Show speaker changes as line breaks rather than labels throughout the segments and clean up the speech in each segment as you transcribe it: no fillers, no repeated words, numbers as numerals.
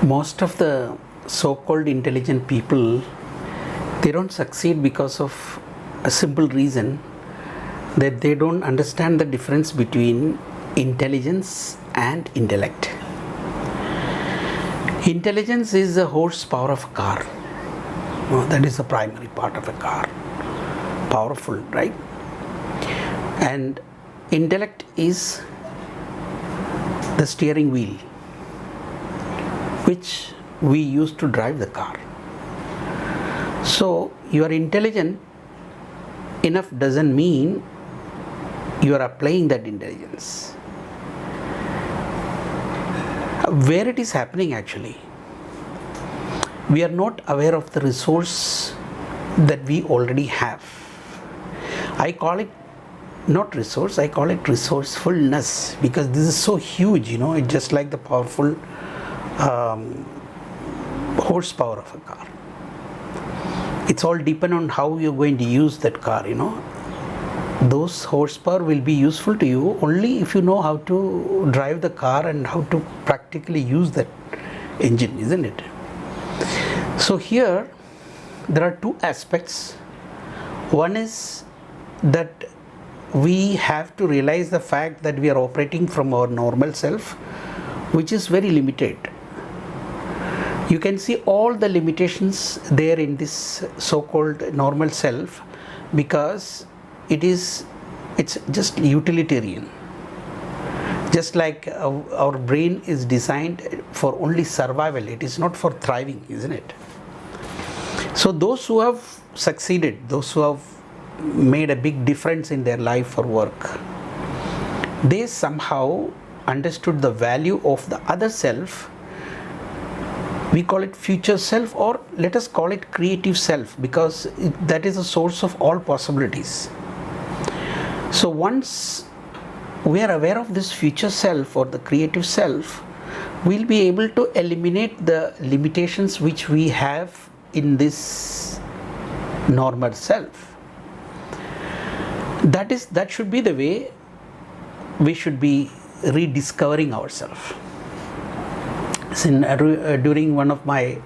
Most of the so-called intelligent people, they don't succeed because of a simple reason that they don't understand the difference between intelligence and intellect. Intelligence is the horsepower of a car. That is the primary part of a car. Powerful, right? And intellect is the steering wheel which we use to drive the car. So you are intelligent enough doesn't mean you are applying that intelligence. Where it is happening actually, we are not aware of the resource that we already have. I call it not resource, I call it resourcefulness, because this is so huge, it's just like the powerful horsepower of a car. It's all depend on how you're going to use that car, Those horsepower will be useful to you only if you know how to drive the car and how to practically use that engine, isn't it? So here there are two aspects. One is that we have to realize the fact that we are operating from our normal self, which is very limited. You can see all the limitations there in this so-called normal self because it's just utilitarian. Just like our brain is designed for only survival, it is not for thriving, isn't it? So those who have succeeded, those who have made a big difference in their life or work, they somehow understood the value of the other self. We call it future self, or let us call it creative self, because that is the source of all possibilities. So once we are aware of this future self or the creative self, we'll be able to eliminate the limitations which we have in this normal self. That should be the way we should be rediscovering ourselves. During one of my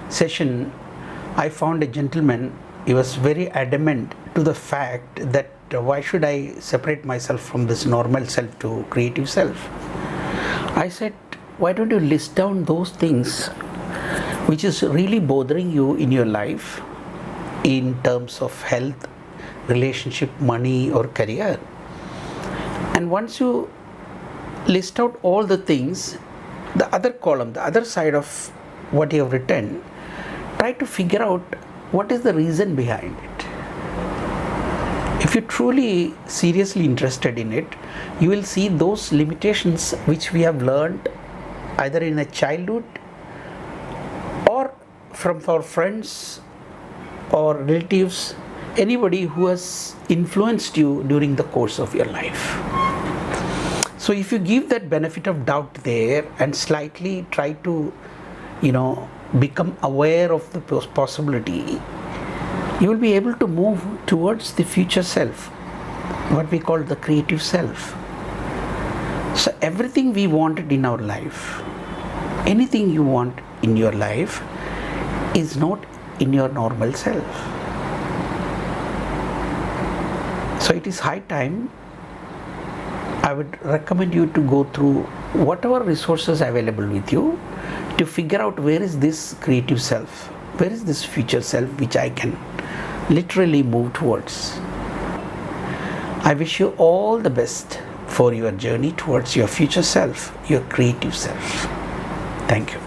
session, I found a gentleman. He was very adamant to the fact that why should I separate myself from this normal self to creative self? I said, why don't you list down those things which is really bothering you in your life in terms of health, relationship, money or career? And once you list out all the things, the other column, the other side of what you have written, try to figure out what is the reason behind it. If you're truly seriously interested in it, you will see those limitations which we have learned either in a childhood or from our friends or relatives, anybody who has influenced you during the course of your life. So if you give that benefit of doubt there and slightly try to, become aware of the possibility, you will be able to move towards the future self, what we call the creative self. So everything we wanted in our life, anything you want in your life is not in your normal self. So it is high time. I would recommend you to go through whatever resources available with you to figure out where is this creative self, where is this future self which I can literally move towards. I wish you all the best for your journey towards your future self, your creative self. Thank you.